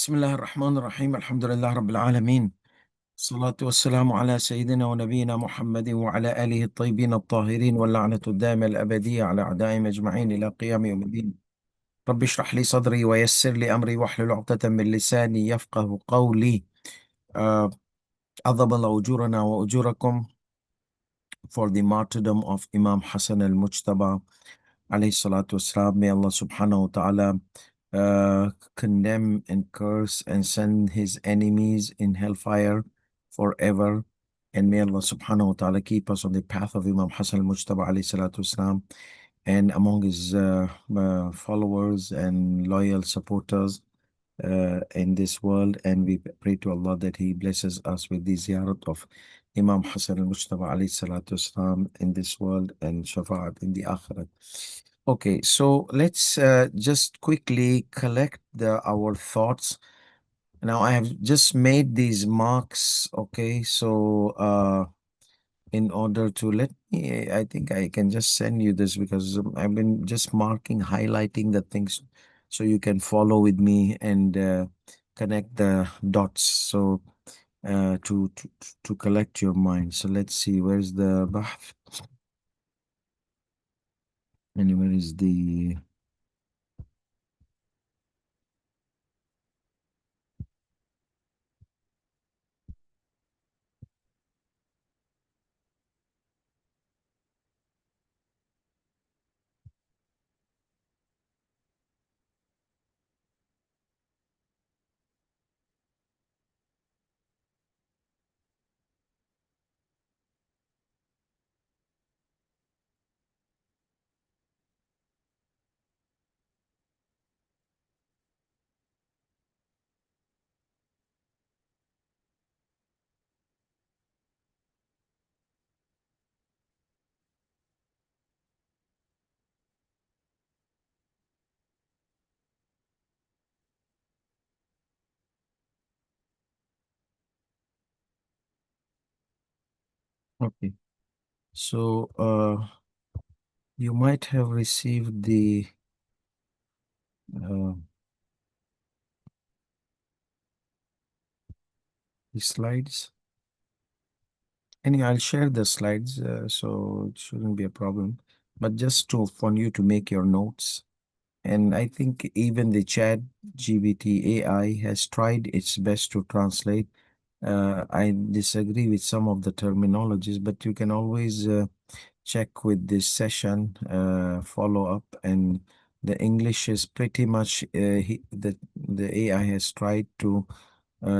بسم الله الرحمن الرحيم الحمد لله رب العالمين. الصلاة والسلام على سيدنا ونبينا محمد وعلى آله الطيبين الطاهرين واللعنة الدائمة الأبدية على أعدائهم أجمعين إلى قيام يوم الدين. رب اشرح لي صدري ويسر لي أمري واحلل عقدة من لساني يفقه قولي. uh, عظم الله أجورنا وأجوركم for the martyrdom of Imam Hassan al-Mujtaba alayhi salatu wassalam. May Allah subhanahu wa ta'ala condemn and curse and send his enemies in hellfire forever. And may Allah subhanahu wa ta'ala keep us on the path of Imam Hassan al-Mujtaba alayhi salatu wassalam and among his followers and loyal supporters in this world. And we pray to Allah that He blesses us with the ziyarat of Imam Hassan al-Mujtaba alayhi salatu wassalam in this world and shafa'at in the akhirat. Okay, so let's just quickly collect our thoughts. Now I have just made these marks. Okay, so in order to let me, I think I can just send you this because I've been just marking, highlighting the things so you can follow with me and connect the dots. So to collect your mind. So let's see, where's the Bahth? And where is the okay. So you might have received uh, the slides. Anyway, I'll share the slides, so it shouldn't be a problem. But just to for you to make your notes. And I think even the Chat GPT AI has tried its best to translate. I disagree with some of the terminologies, but you can always check with this session, follow up, and the English is pretty much the AI has tried to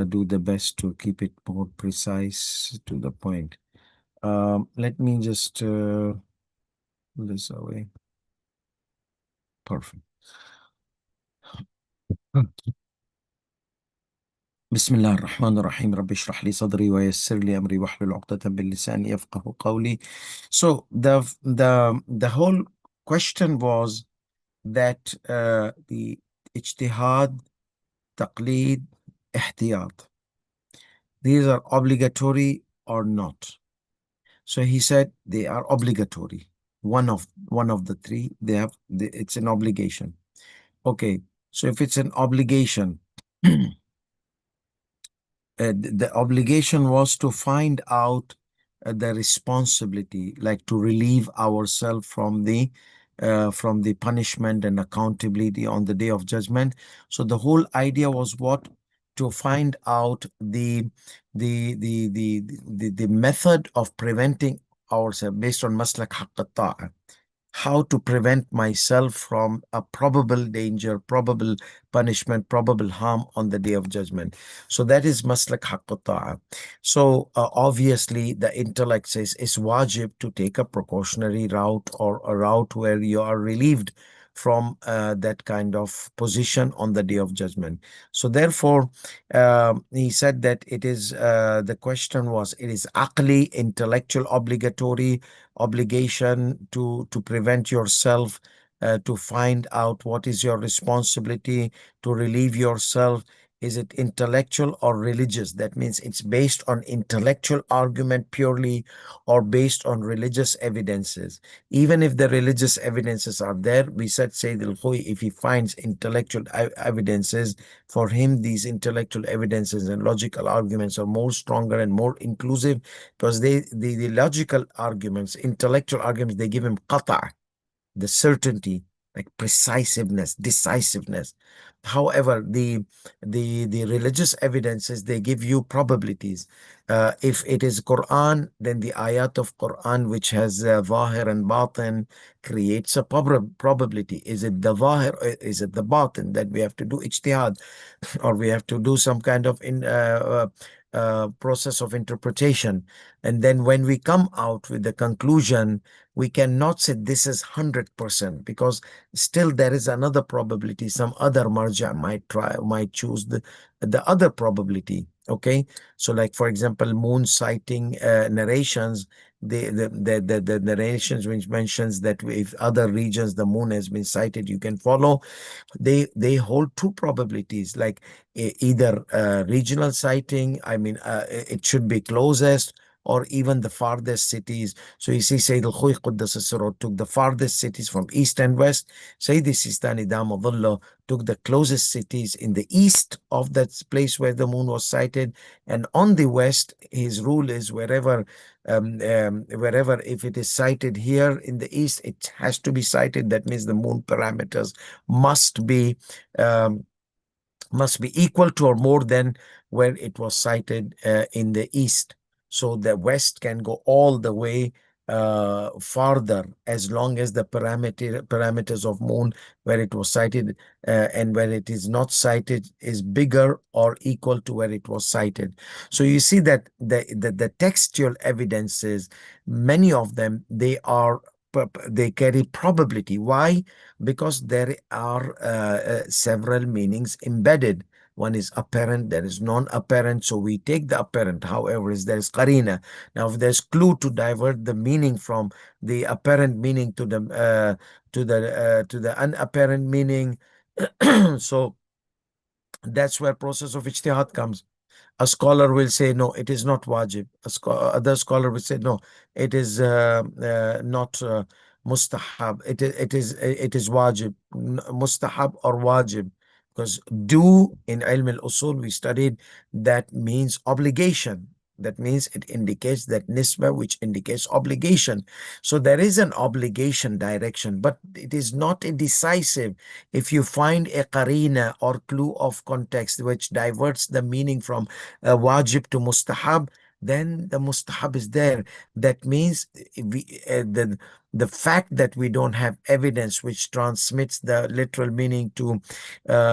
do the best to keep it more precise to the point. Let me just pull this away. Perfect. بسم الله الرحمن الرحيم رب اشرح لي صدري ويسر لي أمري واحلل عقدة من لساني يفقه قولي. So the whole question was that the Ijtihad, Taqlid, Ihtiyat, these are obligatory or not. So he said they are obligatory. One of the three, it's an obligation. Okay, so if it's an obligation, the obligation was to find out the responsibility, like to relieve ourselves from the punishment and accountability on the day of judgment. So the whole idea was what? To find out the method of preventing ourselves based on maslak haqq ta'a, how to prevent myself from a probable danger, probable punishment, probable harm on the day of judgment. So that is maslak haqq ta'a. So obviously the intellect says it's wajib to take a precautionary route or a route where you are relieved from that kind of position on the day of judgment. So therefore, he said that it is, the question was, it is aqli, intellectual obligation to prevent yourself, to find out what is your responsibility, to relieve yourself, Is it intellectual or religious? That means it's based on intellectual argument purely or based on religious evidences. Even if the religious evidences are there, we said Sayyid Alkhoei, if he finds intellectual evidences, for him, these intellectual evidences and logical arguments are more stronger and more inclusive because the logical arguments, intellectual arguments, they give him qata', the certainty, like precisiveness, decisiveness. However, the religious evidences, they give you probabilities. If it is Quran, then the ayat of Quran which has zahir and batin creates a probability. Is it the zahir or is it the batin? That we have to do ijtihad, or we have to do some kind of process of interpretation. And then when we come out with the conclusion, we cannot say this is 100% because still there is another probability. Some other marja might choose the other probability. Okay, so like for example, moon sighting narrations. The narrations which mentions that if other regions the moon has been sighted, you can follow. They hold two probabilities, like either regional sighting, I mean it should be closest, or even the farthest cities. So you see Sayyid Al-Khuy Quddasa Sirruh took the farthest cities from east and west. Sayyid Sistani Damadullah took the closest cities in the east of that place where the moon was sighted, and on the west his rule is wherever if it is sighted here in the east, it has to be sighted. That means the moon parameters must be um, must be equal to or more than where it was sighted in the east. So the west can go all the way farther as long as the parameters of moon where it was sighted and where it is not sighted is bigger or equal to where it was sighted. So you see that the textual evidences, many of them, they carry probability. Why? Because there are several meanings embedded. One is apparent, there is non-apparent, so we take the apparent. However, there is qarina. Now, if there's clue to divert the meaning from the apparent meaning to the unapparent meaning, so that's where process of ijtihad comes. A scholar will say, no, it is not wajib. Other scholar will say, no, it is not mustahab. It is wajib, mustahab or wajib. Because do in ilm al-usul, we studied, that means obligation. That means it indicates that nisbah, which indicates obligation. So there is an obligation direction, but it is not a decisive. If you find a qarina or clue of context which diverts the meaning from wajib to mustahab, then the mustahab is there. That means the fact that we don't have evidence which transmits the literal meaning to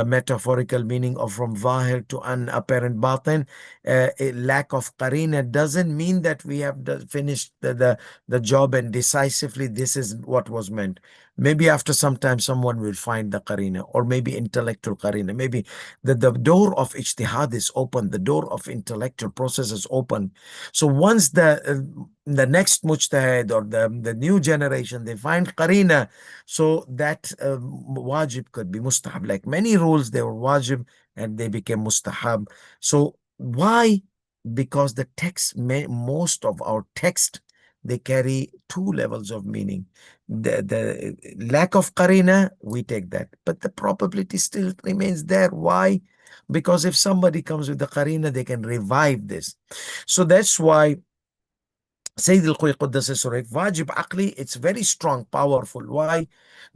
metaphorical meaning, or from zahir to unapparent batin, a lack of qarina doesn't mean that we have finished the job and decisively this is what was meant. Maybe after some time someone will find the qarina, or maybe intellectual qarina. Maybe the door of ijtihad is open, the door of intellectual process is open. So once the next mujtahid or the new generation, they find qarina, so that wajib could be mustahab. Like many rules, they were wajib and they became mustahab. So why? Because the text, most of our text, they carry two levels of meaning. The lack of qarina, we take that, but the probability still remains there. Why? Because if somebody comes with the qarina, they can revive this. So that's why Sayyid Al-Khuy Quddasa Sirruh, Wajib Aqli, it's very strong, powerful. Why?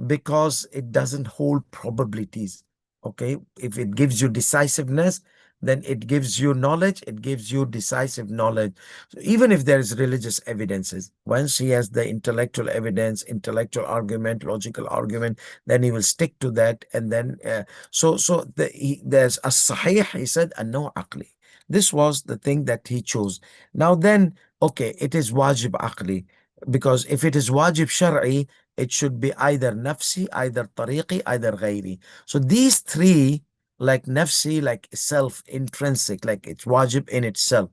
Because it doesn't hold probabilities. Okay, if it gives you decisiveness, then it gives you knowledge, it gives you decisive knowledge. So even if there is religious evidences, once he has the intellectual evidence, intellectual argument, logical argument, then he will stick to that. And then, there's a sahih, he said, and no aqli. This was the thing that he chose. Now then, okay, it is wajib aqli, because if it is wajib shar'i, it should be either nafsi, either tariqi, either ghairi. So these three, like nafsi, like self, intrinsic, like it's wajib in itself.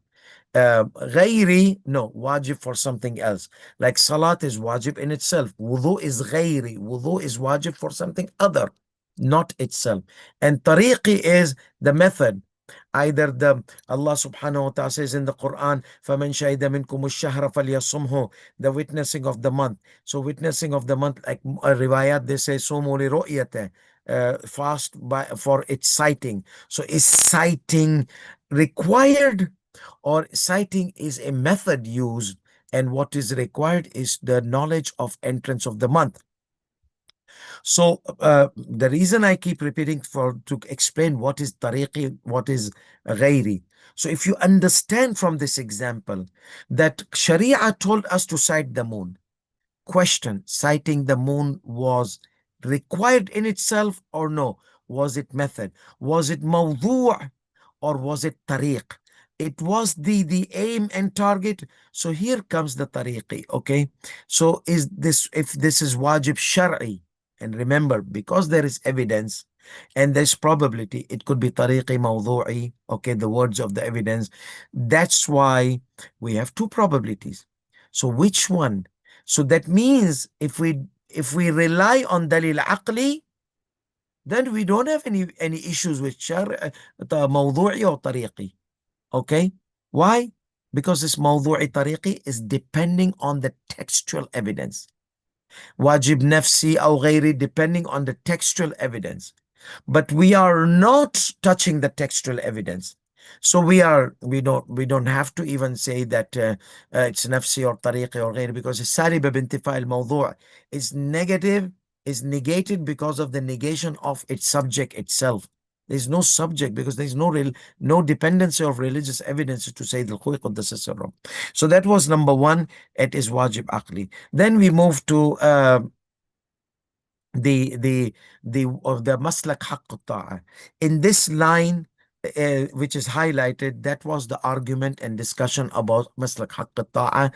Ghairi, no, wajib for something else. Like salat is wajib in itself. Wudu is ghairi. Wudu is wajib for something other. not itself. And tariqi is the method. Either the Allah subhanahu wa ta'ala says in the Quran, فَمَنْ شَهِدَ مِنْكُمُ الشَّهْرَ فَلْيَصُمْهُ, the witnessing of the month. So witnessing of the month, like a riwayat, they say صُومُوا لِرُؤْيَتِهِ, fast for its sighting. So is sighting required, or sighting is a method used, and what is required is the knowledge of entrance of the month. So the reason I keep repeating to explain what is tariqi, what is ghairi. So if you understand from this example that Sharia told us to sight the moon, question, sighting the moon was required in itself or no? Was it method? Was it mawdu' or was it tariq? It was the aim and target. So here comes the tariqi. Okay. So is this, if this is wajib shar'i, and remember, because there is evidence and there's probability, it could be tariqi mawdu'i. Okay, the words of the evidence. That's why we have two probabilities. So which one? So that means if we rely on dalil aqli, then we don't have any issues with the mawdu'i or tariqi. Okay? Why? Because this mawdu'i tariqi is depending on the textual evidence. Wajib nafsi or ghairi, depending on the textual evidence. But we are not touching the textual evidence. So we don't have to even say that it's nafsi or tariqi or ghairi, because saliba bintifa al-mawdu' is negative, is negated because of the negation of its subject itself. There's no subject because there's no dependency of religious evidence to say the Alkhoei Qaddasa Sirruh. So that was number one. It is wajib aqli. Then we move to the maslak haqq ta'a. In this line, which is highlighted, that was the argument and discussion about maslak haqq ta'a,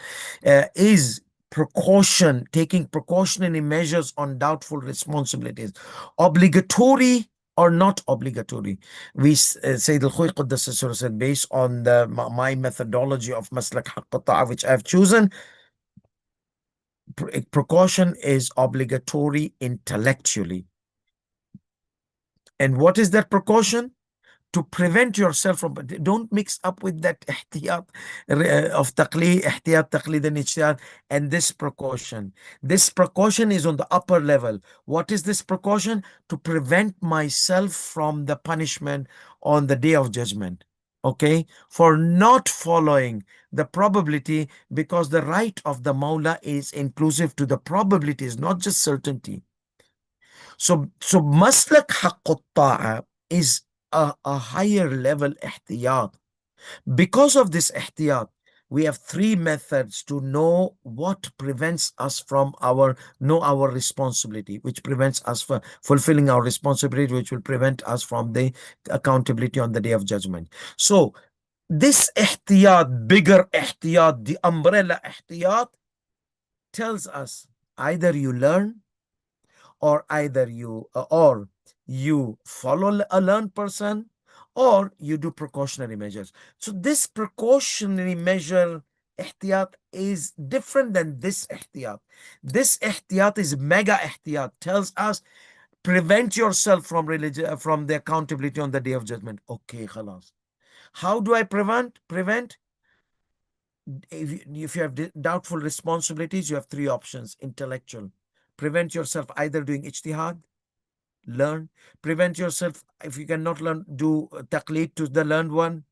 is precaution, taking precautionary measures on doubtful responsibilities, obligatory or not obligatory. We Sayyid Alkhoei Qaddasa Sirruh said, based on my methodology of maslak haqq ta'a, which I've chosen, precaution is obligatory intellectually. And what is that precaution? To prevent yourself from, don't mix up with that ihtiyat of taqlid, ihtiyat, taqlid and ijtihad, and this precaution. This precaution is on the upper level. What is this precaution? To prevent myself from the punishment on the day of judgment. Okay, for not following the probability, because the right of the Mawla is inclusive to the probabilities, not just certainty. So maslak haqqut ta'a is a higher level ihtiyat. Because of this ihtiyat, we have three methods to know what prevents us from know our responsibility, which prevents us from fulfilling our responsibility, which will prevent us from the accountability on the day of judgment. So this ihtiyat, bigger ihtiyat, the umbrella ihtiyat, tells us either you learn, or either you follow a learned person, or you do precautionary measures. So this precautionary measure ihtiyat is different than this ihtiyat. This ihtiyat is mega ihtiyat, tells us prevent yourself from religion, from the accountability on the day of judgment. Okay, khalas. How do I prevent? If you have doubtful responsibilities, you have three options. Intellectual. Prevent yourself either doing ijtihad, learn. Prevent yourself, if you cannot learn, do taqlid to the learned one.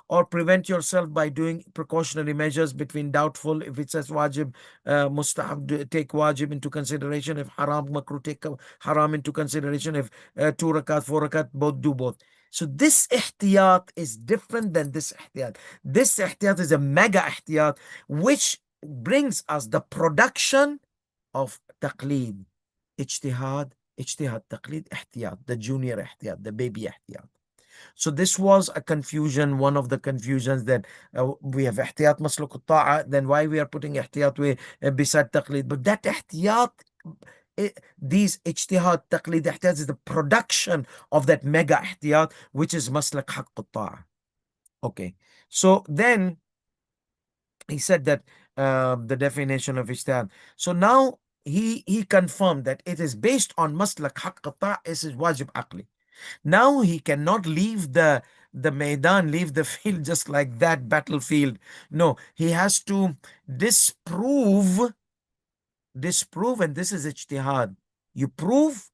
Or prevent yourself by doing precautionary measures between doubtful. If it says wajib, mustahab, take wajib into consideration. If haram, makruh, take haram into consideration. If 2 rakat, 4 rakat, both, do both. So this ihtiyat is different than this ihtiyat. This ihtiyat is a mega ihtiyat, which brings us the production of taqlid, ijtihad, taqlid, ihtiyat, the junior ihtiyat, the baby ihtiyat. So this was a confusion, one of the confusions, that we have ihtiyat masluk ta'a, then why we are putting ihtiyat beside taqlid? But that ihtiyat, these ijtihad, taqlid, ihtiyat is the production of that mega ihtiyat, which is maslak haqq ta'a. Okay, so then he said that the definition of ijtihad. So now he confirmed that it is based on maslak haqq qata', is wajib aqli. Now he cannot leave the maidan, leave the field just like that, battlefield. No, he has to disprove, and this is ijtihad. You prove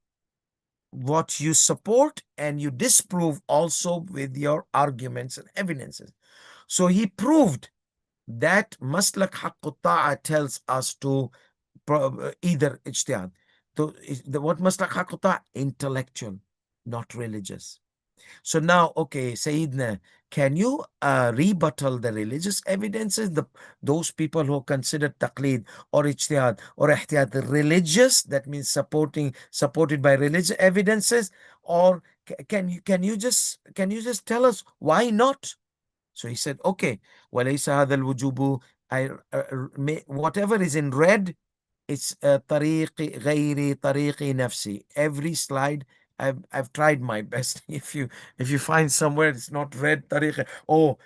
what you support and you disprove also with your arguments and evidences. So he proved that maslak haqq ta'a tells us to either ijtihad. So what maslak haqq ta'a? Intellectual, not religious. So now, okay, Sayyidina, can you rebuttal the religious evidences? Those people who consider taqlid or ijtihad or ihtiyat religious, that means supported by religious evidences, or can you just tell us why not? So he said, okay, walaysa hadha al-wujubu, whatever is in red, it's طريقي غيري طريقي نفسي. Every slide I've tried my best. If you find somewhere it's not red طريقي,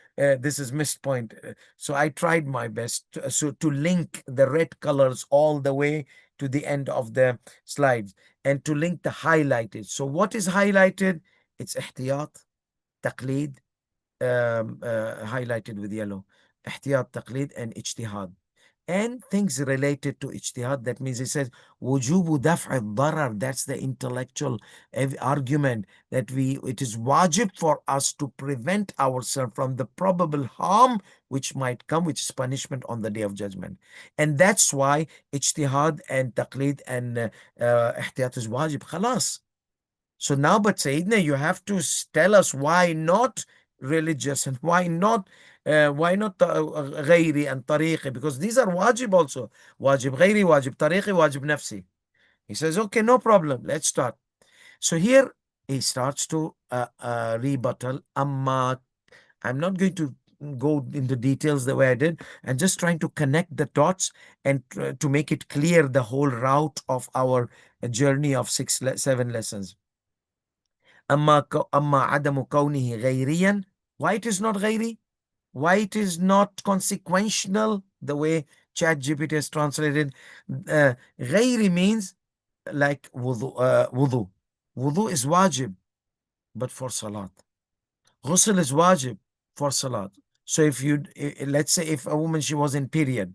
this is missed point. So I tried my best to link the red colors all the way to the end of the slides and to link the highlighted. So what is highlighted? It's ihtiyat, taqlid, highlighted with yellow. Ihtiyat, taqlid, and ijtihad. And things related to ijtihad, that means he says, wujubu daf'i darar, that's the intellectual argument, that it is wajib for us to prevent ourselves from the probable harm which might come, which is punishment on the day of judgment. And that's why ijtihad and taqlid and ihtiyat is wajib. Khalas. So now, but Sayyidina, you have to tell us why not religious and why not ghairi and tariqi, because these are wajib also. Wajib ghairi, wajib tariqi, wajib nafsi. He says, okay, no problem. Let's start. So here he starts to rebuttal. Amma, I'm not going to go into details the way I did. I'm just trying to connect the dots and to make it clear the whole route of our journey of 7 lessons. أما عدم كونه غيريا. Why it is not غيري? Why it is not consequential, the way ChatGPT has translated? غيري means like wudu. Wudu is wajib, but for salat. Ghusl is wajib for salat. So let's say if a woman, she was in period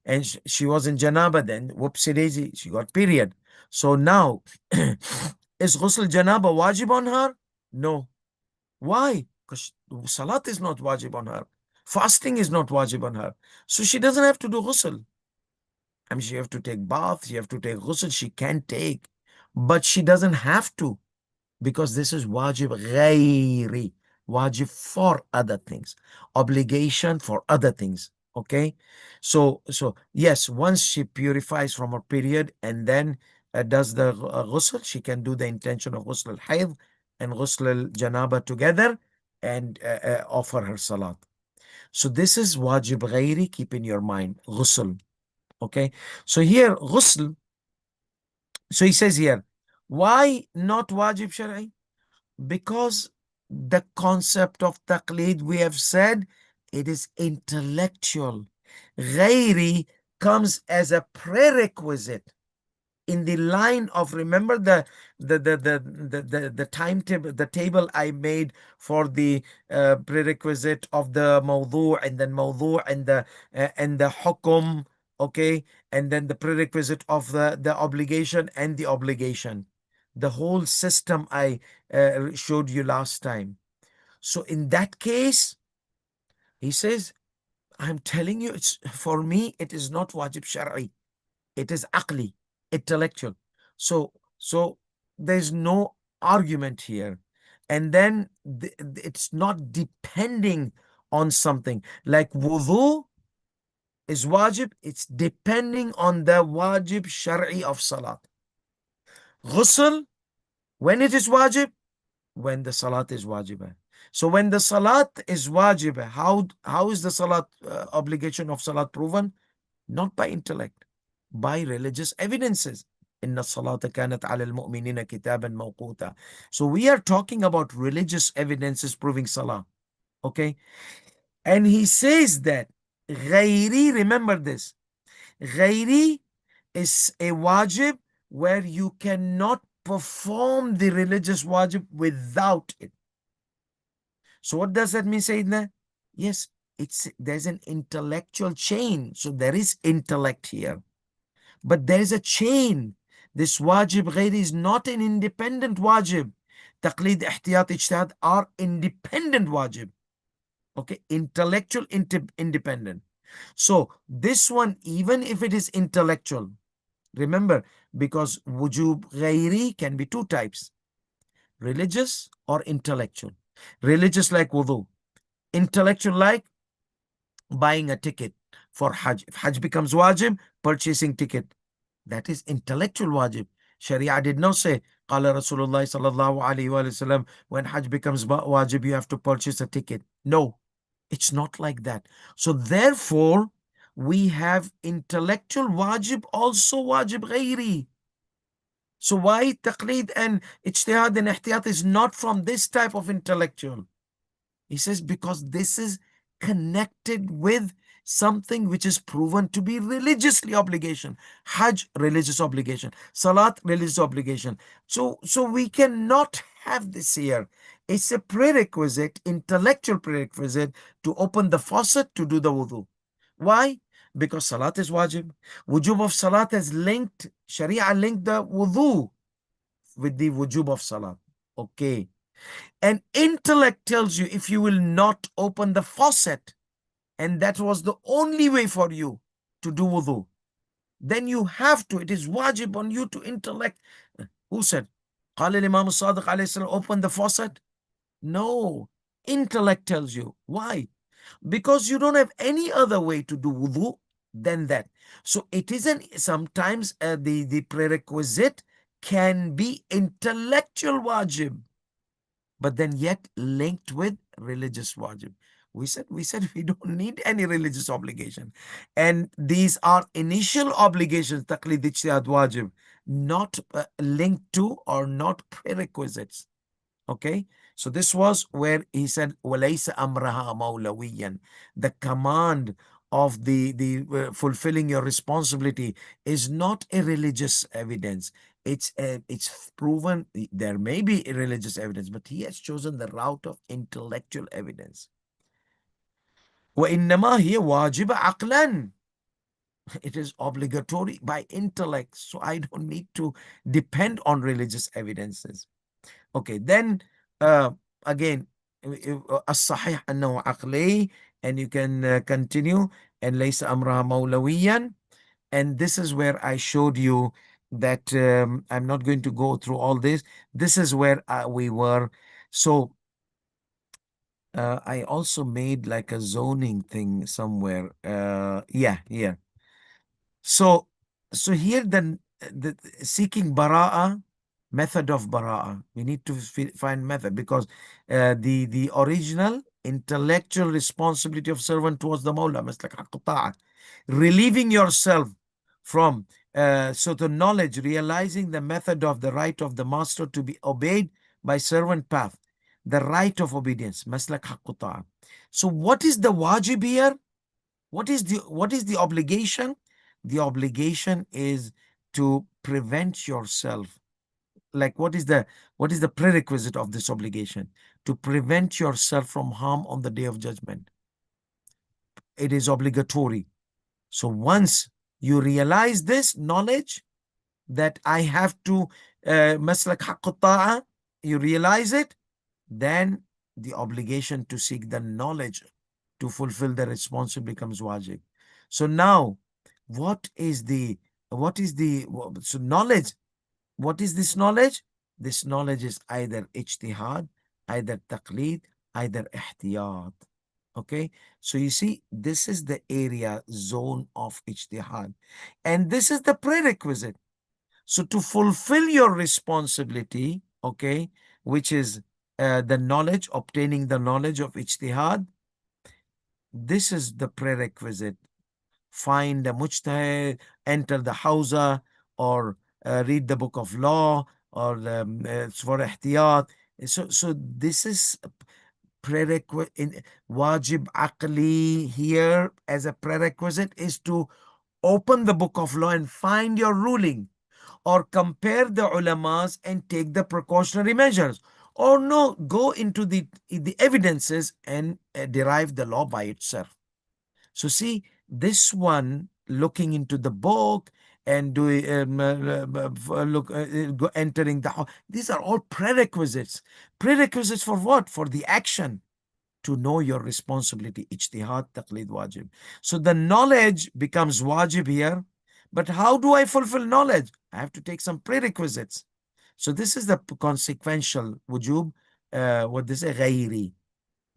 and she was in janaba, then whoopsie daisy, she got period. So now, is ghusl janaba wajib on her? No. Why? Because salat is not wajib on her. Fasting is not wajib on her. So she doesn't have to do ghusl. I mean, she have to take bath, she have to take ghusl, she can take. But she doesn't have to, because this is wajib ghairi, wajib for other things, obligation for other things. Okay, so yes, once she purifies from her period and then does the ghusl, she can do the intention of ghusl al-hayd and ghusl al-janaba together and offer her salat. So this is wajib ghairi. Keep in your mind ghusl. Okay, so here ghusl. So he says here, why not wajib shar'i? Because the concept of taqlid, we have said, it is intellectual. Ghairi comes as a prerequisite in the line of, remember the timetable, the table I made for the prerequisite of the mawdu', and then mawdu' and the hukum, okay, and then the prerequisite of the obligation and the obligation, the whole system I showed you last time. So in that case, he says, I'm telling you, it's for me, it is not wajib shar'i, it is aqli, intellectual. So there's no argument here. And then it's not depending on something like wudu is wajib, it's depending on the wajib shar'i of salat. Ghusl, when it is wajib, when the salat is wajibah. So when the salat is wajibah, how is the salat obligation of salat proven? Not by intellect, by religious evidences. Inna salata kanat ala al-mu'minina kitaban mawquta. So we are talking about religious evidences proving salah. Okay? And he says that ghairi, remember this, ghairi is a wajib where you cannot perform the religious wajib without it. So what does that mean, Sayyidina? Yes, there's an intellectual chain. So there is intellect here. But there is a chain. This wajib ghairi is not an independent wajib. Taqlid, ihtiyat, ijtihad are independent wajib. Okay, intellectual independent. So this one, even if it is intellectual, remember, because wujub ghairi can be two types, religious or intellectual. Religious like wudu, intellectual like buying a ticket for Hajj. If Hajj becomes wajib, purchasing ticket, that is intellectual wajib. Sharia did not say, Qala Rasulullah sallallahu alayhi wa sallam, when Hajj becomes wajib, you have to purchase a ticket. No, it's not like that. So therefore, we have intellectual wajib, also wajib ghairi. So why taqlid and ijtihad and ihtiyat is not from this type of intellectual? He says because this is connected with something which is proven to be religiously obligation. Hajj, religious obligation. Salat, religious obligation. So we cannot have this here. It's a prerequisite, intellectual prerequisite to open the faucet to do the wudu. Why? Because salat is wajib. Wujub of salat has linked, Sharia linked the wudu with the wujub of salat. Okay. And intellect tells you if you will not open the faucet, and that was the only way for you to do wudu, then you have to, it is wajib on you to intellect. Who said? قال الإمام الصادق عليه السلام, open the faucet? No. Intellect tells you. Why? Because you don't have any other way to do wudu than that. So it isn't, sometimes the prerequisite can be intellectual wajib, but then yet linked with religious wajib. We said we don't need any religious obligation. And these are initial obligations, taqlid, ijtihad, wajib, not linked to or not prerequisites. Okay, so this was where he said, وَلَيْسَ أَمْرَهَا مَوْلَوِيًّا. The command of the fulfilling your responsibility is not a religious evidence. It's proven. There may be a religious evidence, but he has chosen the route of intellectual evidence. وَإِنَّمَا هِيَ وَاجِبَ عَقْلًا. It is obligatory by intellect, so I don't need to depend on religious evidences. Okay, then again, الصحيح أنه عقلي, and you can continue, and ليس أمرها مولويا. And this is where I showed you that I'm not going to go through all this. This is where we were. So I also made like a zoning thing somewhere. Yeah, here. So here the seeking bara'a, method of bara'a. We need to find method, because the original intellectual responsibility of servant towards the Mawla, maslak haqq ta'a, relieving yourself from so the knowledge, realizing the method of the right of the master to be obeyed by servant path, the right of obedience, maslak haqq ta'a. So what is the wajib here? What is the obligation? The obligation is to prevent yourself. Like what is the prerequisite of this obligation? To prevent yourself from harm on the day of judgment. It is obligatory. So once you realize this knowledge that I have to maslak haqq ta'a, you realize it, then the obligation to seek the knowledge to fulfill the responsibility becomes wajib. So now, what is the so knowledge? What is this knowledge? This knowledge is either ijtihad, either taqlid, either ihtiyat. Okay, so you see, this is the area zone of ijtihad, and this is the prerequisite. So to fulfill your responsibility, okay, which is the knowledge, obtaining the knowledge of ijtihad, this is the prerequisite. Find a mujtahid, enter the hawza, or read the book of law, or for ihtiyat. So this is prerequisite. Wajib aqli here as a prerequisite is to Open the book of law and find your ruling, or compare the ulamas and take the precautionary measures, or no, go into the evidences and derive the law by itself. So see, this one, looking into the book and doing entering the house, these are all prerequisites. Prerequisites for what? For the action, to know your responsibility. Ijtihad, taqlid, wajib. So the knowledge becomes wajib here. But how do I fulfill knowledge? I have to take some prerequisites. So this is the consequential wujub, what they say, ghairi,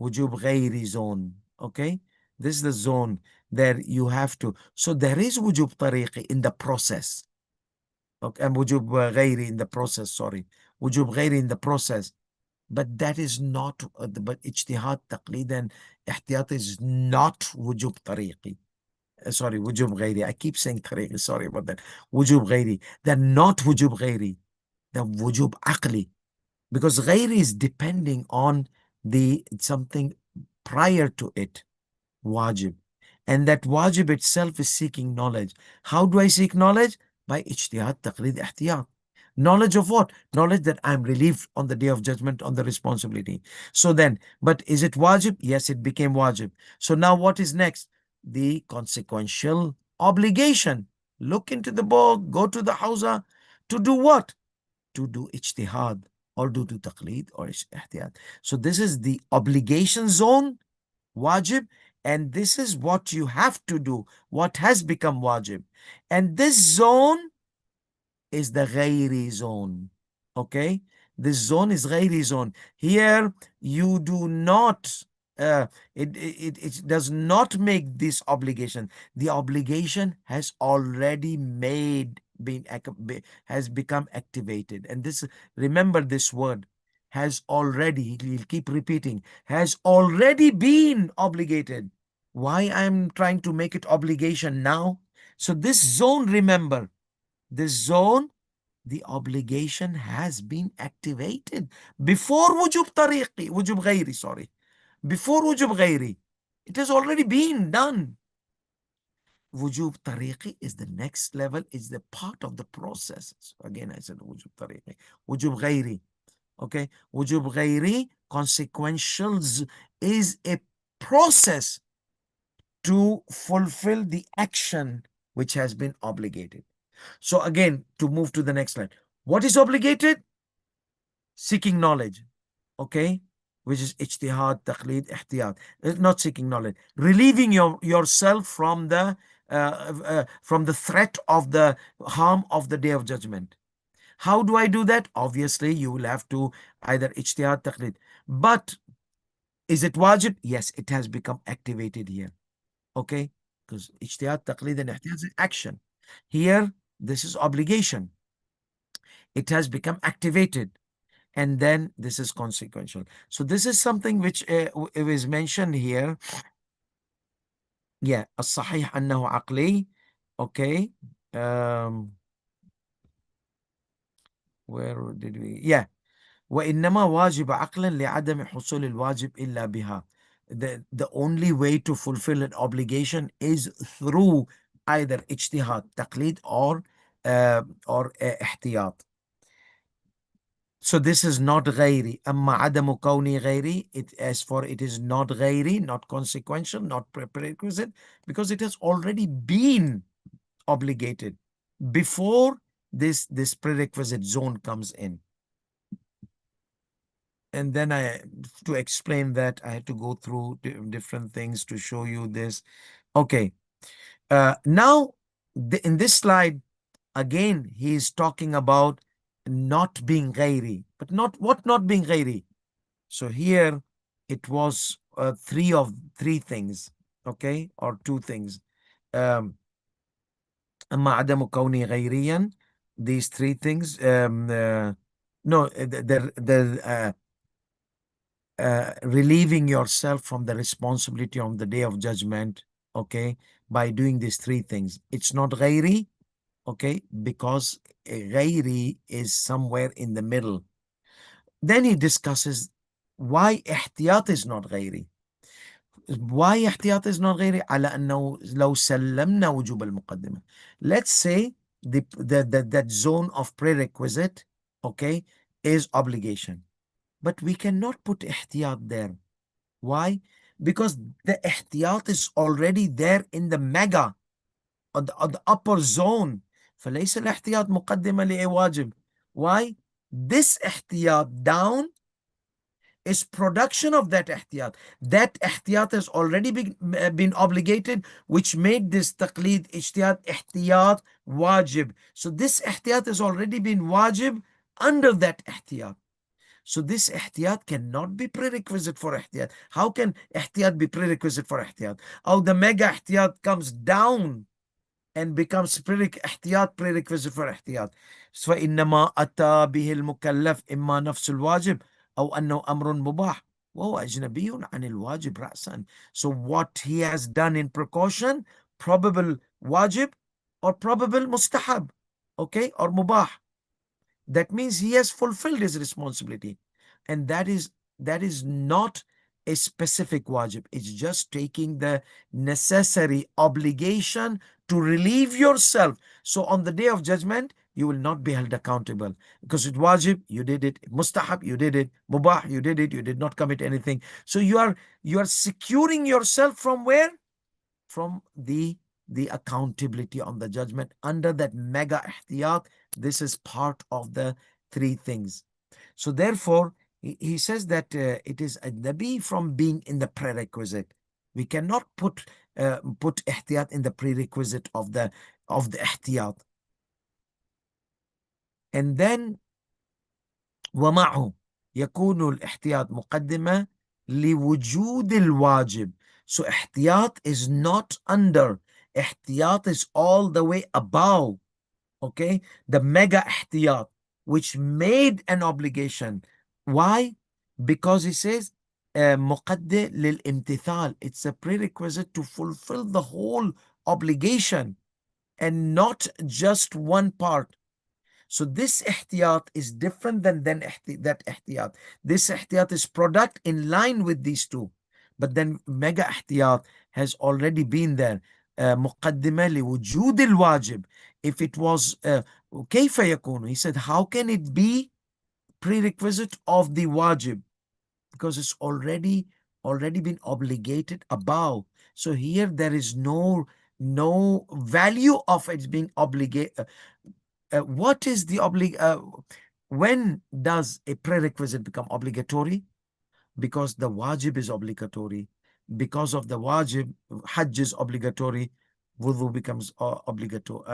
wujub ghairi zone. Okay? This is the zone that you have to. So there is wujub tariqi in the process. Okay, and wujub ghairi in the process, sorry. Wujub ghairi in the process. But that is not, but ijtihad, taqlid and ihtiyat is not wujub tariqi. Sorry, wujub ghairi. I keep saying tariqi, sorry about that. Wujub ghairi. They're not wujub ghairi. They're wujub aqli. Because ghairi is depending on the something prior to it, wajib. And that wajib itself is seeking knowledge. How do I seek knowledge? By ijtihad, taqlid, ihtiyat. Knowledge of what? Knowledge that I'm relieved on the day of judgment on the responsibility. So then, but is it wajib? Yes, it became wajib. So now what is next? The consequential obligation. Look into the book, go to the hawza to do what? To do ijtihad, or do taqlid or ihtiyat. So this is the obligation zone, wajib, and this is what you have to do, what has become wajib. And this zone is the ghairi zone. Okay? This zone is ghairi zone. Here you do not, it does not make this obligation. The obligation has already has become activated. And this, remember this word, has already, he'll keep repeating, has already been obligated. Why I'm trying to make it obligation now? So this zone, remember, this zone, the obligation has been activated before wujub tariqi, wujub ghairi, sorry. Before wujub ghairi, it has already been done. Wujub tariqi is the next level, is the part of the process. So again, I said wujub tariqi. Wujub ghairi, okay? Wujub ghairi, consequentials, is a process to fulfill the action which has been obligated. So again, to move to the next slide. What is obligated? Seeking knowledge, okay? Which is ijtihad, taqlid, ihtiyat. Not seeking knowledge. Relieving yourself from the threat of the harm of the day of judgment. How do I do that? Obviously, you will have to either ijtihad, taqlid. But is it wajib? Yes, it has become activated here. Okay? Because ijtihad, taqlid and ihtiyat is action. Here, this is obligation. It has become activated. And then this is consequential. So this is something which is mentioned here. Yeah, الصحيح أنه عقلي. Okay. Where did we? Yeah. وإنما واجب عقلا لعدم حصول الواجب إلا بها. The only way to fulfill an obligation is through either ijtihad, taqlid, or ihtiyat. So this is not ghairi. Amma adamu kauni ghairi. As for it is not ghairi, not consequential, not prerequisite, because it has already been obligated before this prerequisite zone comes in. And then to explain that, I had to go through different things to show you this. Okay. Now, in this slide, again, he is talking about not being ghairi. But not being ghairi? So here it was three things, okay, or two things. أما عدم كوني غيريا, these three things. No, relieving yourself from the responsibility on the day of judgment, okay, by doing these three things. It's not ghairi, okay, because ghairi is somewhere in the middle. Then he discusses why ihtiyat is not ghairi. why احتياط is not غيري؟ على أنه لو سلمنا وجوب المقدمة. Let's say that zone of prerequisite, okay, is obligation. But we cannot put احتياط there. Why? Because the احتياط is already there in the mega, on the upper zone. فليس الاحتياط مقدمة لأي واجب. Why? This احتياط down is production of that ihtiyat. That ihtiyat has already been obligated, which made this taqlid ihtiyat wajib. So this ihtiyat has already been wajib under that ihtiyat. So this ihtiyat cannot be prerequisite for ihtiyat. How can ihtiyat be prerequisite for ihtiyat? Oh, the mega ihtiyat comes down and becomes احتياط prerequisite for احتياط. فإنما أتى به المكلف إما نفس الواجب أو أنه أمر مباح وهو أجنبي عن الواجب رأسا. So what he has done in precaution, probable wajib or probable mustahab, okay, or mubah. That means he has fulfilled his responsibility, and that is not a specific wajib. It's just taking the necessary obligation to relieve yourself. So on the day of judgment, you will not be held accountable because it wajib, you did it; mustahab, you did it; mubah, you did it. You did not commit anything. So you are securing yourself from where? From the accountability on the judgment under that mega ihtiyat. This is part of the three things. So therefore, he says that it is a nabi from being in the prerequisite. We cannot put ihtiyat in the prerequisite of the ihtiyat. And then ومعه يكون الاحتياط مقدمة لوجود الواجب. So احتياط is not under. احتياط is all the way above. Okay, the mega احتياط which made an obligation. Why? Because he says مقدم للامتثال. It's a prerequisite to fulfill the whole obligation and not just one part. So this ihtiyat is different than that ihtiyat. This ihtiyat is product in line with these two. But then mega ihtiyat has already been there. مقدمة لوجود الواجب. If it was كيف يكون? He said, how can it be prerequisite of the wajib? Because it's already been obligated above. So here there is no value of it being obligated. What is the when does a prerequisite become obligatory? Because the wajib is obligatory. Because of the wajib, hajj is obligatory. Wudu becomes obligatory.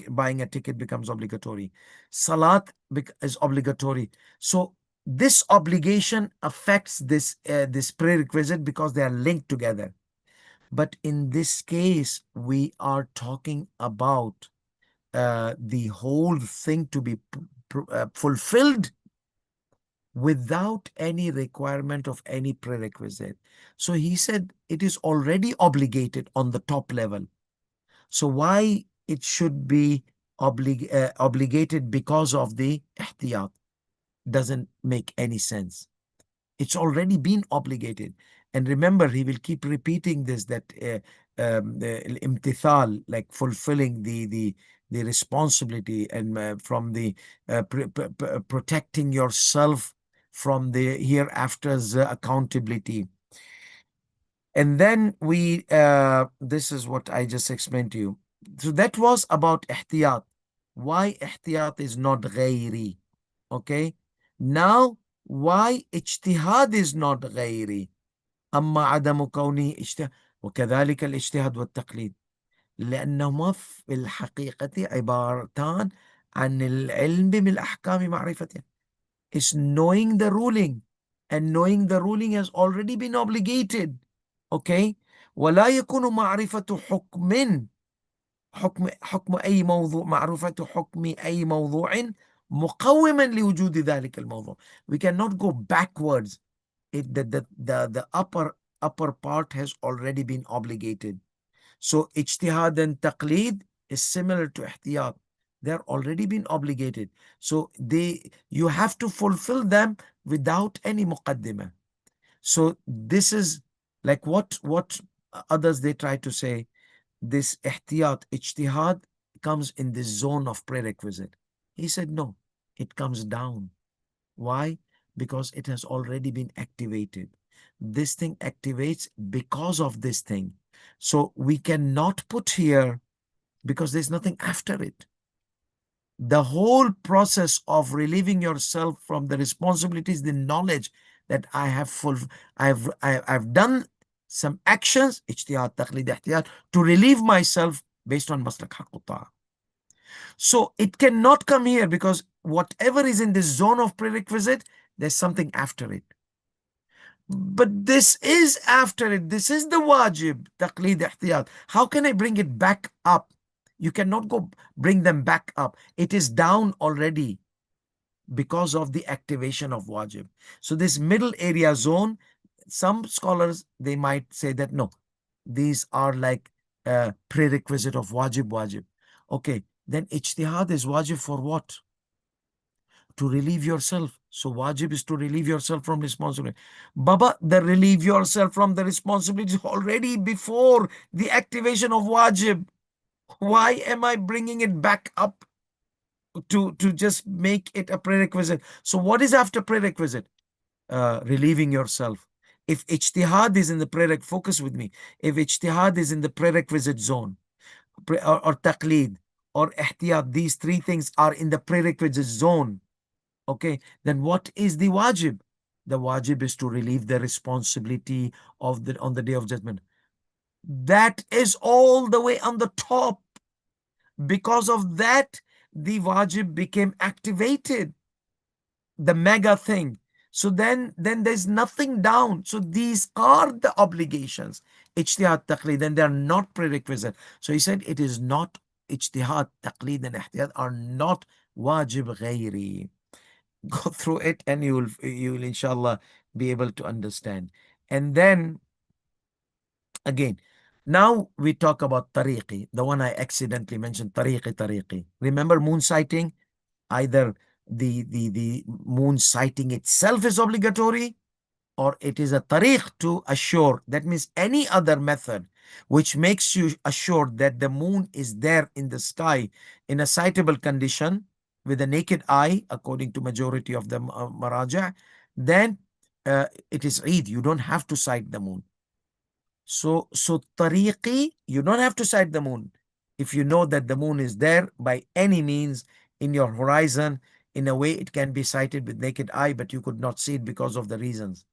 Buying a ticket becomes obligatory. Salat is obligatory. So this obligation affects this prerequisite because they are linked together. But in this case, we are talking about the whole thing to be fulfilled without any requirement of any prerequisite. So he said it is already obligated on the top level. So why it should be obligated because of the ihtiyat doesn't make any sense. It's already been obligated. And remember, he will keep repeating this, that imtithal, like fulfilling the responsibility and from the protecting yourself from the hereafter's accountability. And then this is what I just explained to you. So that was about ihtiyat. Why ihtiyat is not ghairi. Okay. Now, why ijtihad is not ghairi. أما عدم كونه اجتهاد وكذلك الاجتهاد والتقليد لأنهما في الحقيقة عبارتان عن العلم بالأحكام معرفتها. It's knowing the ruling, and knowing the ruling has already been obligated. Okay. ولا يكون معرفة حكم أي موضوع معرفة حكم أي موضوع مقوما لوجود ذلك الموضوع. We cannot go backwards. The upper part has already been obligated. So ijtihad and taqlid is similar to ihtiyat. They're already been obligated. So you have to fulfill them without any muqaddimah. So this is Like what others they try to say, this ihtiyat, ijtihad comes in this zone of prerequisite. He said, no, it comes down. Why? Because it has already been activated. This thing activates because of this thing. So we cannot put here because there's nothing after it. The whole process of relieving yourself from the responsibilities, the knowledge that I have I've done some actions, ijtihad, taqlid, ihtiyat, to relieve myself based on maslak haqq. So it cannot come here because whatever is in this zone of prerequisite, there's something after it. But this is after it. This is the wajib, taqlid, ihtiyat. How can I bring it back up? You cannot go bring them back up. It is down already because of the activation of wajib. So this middle area zone, some scholars, they might say that no, these are like prerequisite of wajib. Okay, then ijtihad is wajib for what? To relieve yourself. So wajib is to relieve yourself from responsibility. Baba, the relieve yourself from the responsibility is already before the activation of wajib. Why am I bringing it back up to just make it a prerequisite? So what is after prerequisite? Relieving yourself. If ijtihad is in the prerequisite, focus with me. If ijtihad is in the prerequisite zone, or taqlid, or ihtiyat, these three things are in the prerequisite zone, okay, then what is the wajib? The wajib is to relieve the responsibility of the on the day of judgment. That is all the way on the top. Because of that, the wajib became activated, the mega thing. So then there's nothing down. So these are the obligations. Ijtihad, taqlid, and they're not prerequisite. So he said it is not ijtihad, taqlid, and ihtiyat are not wajib ghairi. Go through it and you will inshallah be able to understand. And then again, now we talk about tariqi, the one I accidentally mentioned, tariqi. Remember moon sighting? Either the moon sighting itself is obligatory, or it is a tariq to assure. That means any other method which makes you assured that the moon is there in the sky in a sightable condition with a naked eye, according to majority of the maraja, then it is Eid. You don't have to sight the moon. So tariqi, you don't have to sight the moon. If you know that the moon is there by any means in your horizon, in a way it can be sighted with naked eye, but you could not see it because of the reasons.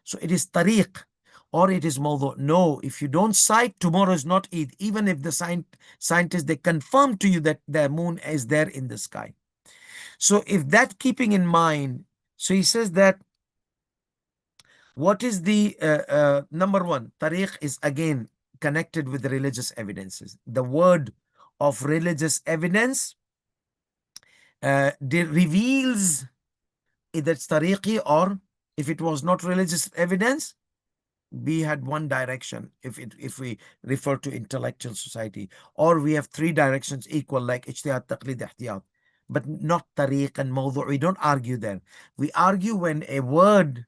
So it is tariq, or it is mawdu. No, if you don't sight, tomorrow is not Eid. Even if the scientists, they confirm to you that the moon is there in the sky. So if that keeping in mind, so he says that what is the number one? Tariq is again connected with the religious evidences. The word of religious evidence reveals either it's tariqi, or if it was not religious evidence, we had one direction if we refer to intellectual society, or we have three directions equal like ijtihad, taqlid, ihtiyat, but not tariq and mawdu'. We don't argue there. We argue when a word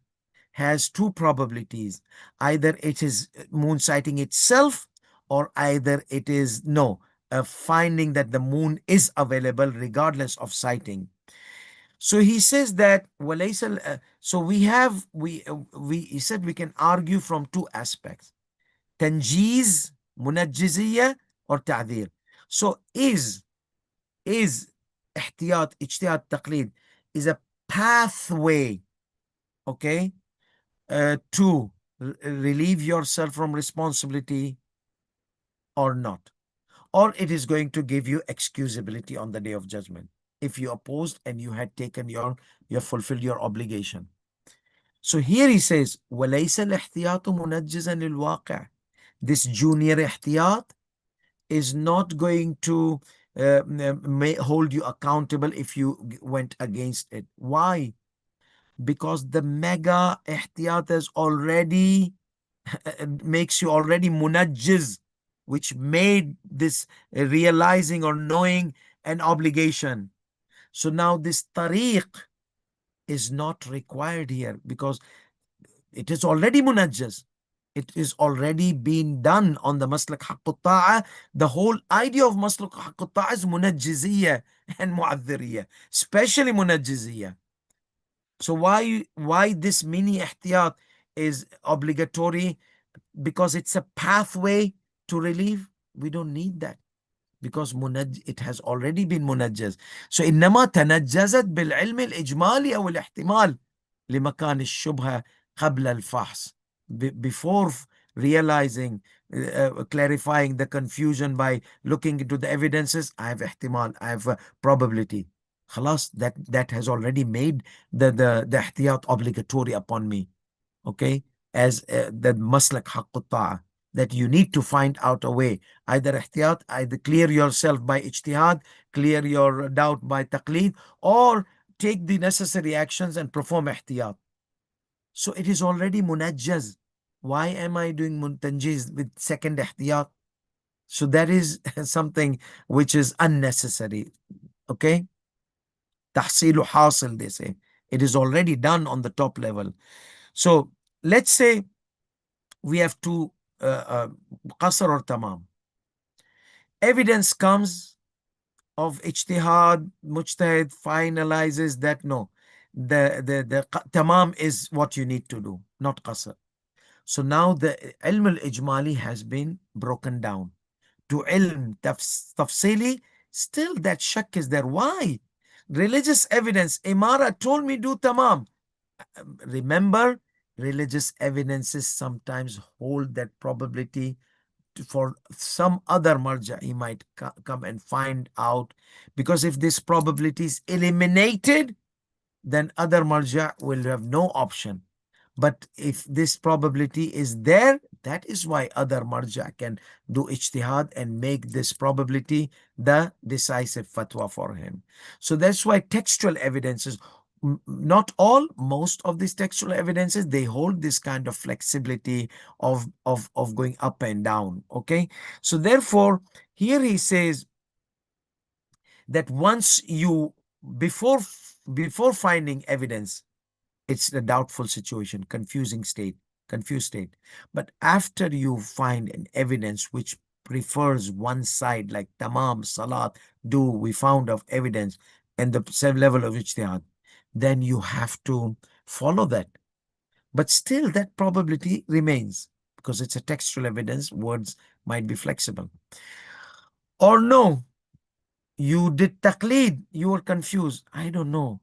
has two probabilities. Either it is moon sighting itself, or either it is no, a finding that the moon is available regardless of sighting. So he says that so we he said we can argue from two aspects: tanjiz, munajjiziyya, or ta'dhir. So is ihtiyat, ijtihad, taqlid is a pathway, okay, to relieve yourself from responsibility or not, or it is going to give you excusability on the day of judgment if you opposed and you had taken you have fulfilled your obligation. So here he says, وَلَيْسَ الْإِحْتِيَاطُ مُنَجِّزًا لِلْوَاقِعِ. This junior ihtiyat is not going to hold you accountable if you went against it. Why? Because the mega ihtiyat has already makes you already munajjiz, which made this realizing or knowing an obligation. So now this tariq is not required here because it is already munajjiz. It is already been done on the Maslak Haqqut Ta'a. The whole idea of Maslak Haqqut Ta'a is Munajjiziyya and Mu'adhiriyya, especially Munajjiziyya. So why this mini ihtiyat is obligatory? Because it's a pathway to relief. We don't need that because it has already been munajjaz. So إنما تنجزت بالعلم الإجمالي أو الاحتمال لمكان الشبهة قبل الفحص. Before realizing, clarifying the confusion by looking into the evidences, I have ihtimal, I have a probability. Khalas, that has already made the ihtiyat obligatory upon me. Okay, as the maslak haqqut ta'a, that you need to find out a way, either ihtiyat, either clear yourself by ijtihad, clear your doubt by taqlid, or take the necessary actions and perform ihtiyat. So it is already munajjaz. Why am I doing muntanjiz with second ihtiyat? So that is something which is unnecessary. Okay, tahsilu hasil, they say. It is already done on the top level. So let's say we have two, qasr or tamam. Evidence comes of ijtihad, mujtahid finalizes that no, the tamam is what you need to do, not qasr. So now the ilm al-ijmali has been broken down to ilm tafsili. Still that shak is there. Why? Religious evidence, Imara told me do tamam. Remember, religious evidences sometimes hold that probability for some other marja. He might come and find out, because if this probability is eliminated, then other marja will have no option. But if this probability is there, that is why other marja can do ijtihad and make this probability the decisive fatwa for him. So that's why textual evidences, not all, most of these textual evidences, they hold this kind of flexibility of going up and down. Okay, so therefore here he says that once you, before finding evidence, it's a doubtful situation, confused state. But after you find an evidence which prefers one side, like tamam, salat, do, we found of evidence, and the same level of ijtihad, then you have to follow that. But still that probability remains, because it's a textual evidence, words might be flexible. Or no, you did taqlid, you were confused. I don't know.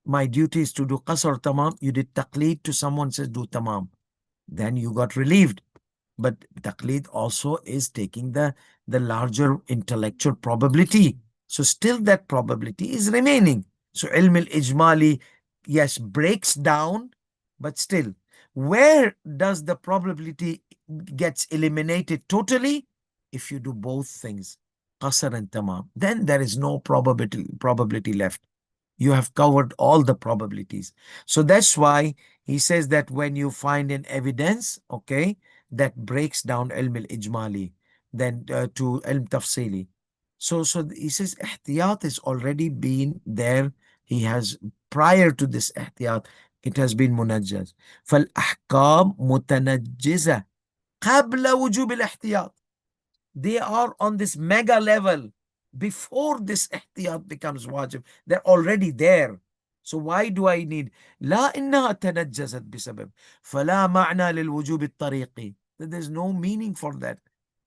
My duty is to do qasr tamam. You did taqlid to someone, says do tamam. Then you got relieved. But taqlid also is taking the larger intellectual probability. So still that probability is remaining. So ilm al-ijmali, yes, breaks down, but still, where does the probability gets eliminated totally? If you do both things, qasr and tamam, then there is no probability left. You have covered all the probabilities. So that's why he says that when you find an evidence, okay, that breaks down ilm al-ijmali, then to ilm tafsili. So he says ihtiyat has already been there. He has, prior to this ihtiyat, it has been munajjaz. فالأحكام متنجزة قبل وجوب الاحتياط. They are on this mega level before this ihtiyat becomes wajib. They're already there. So why do I need? لا إنها تنجزت بسبب فلا معنى للوجوب الطريقي. There's no meaning for that.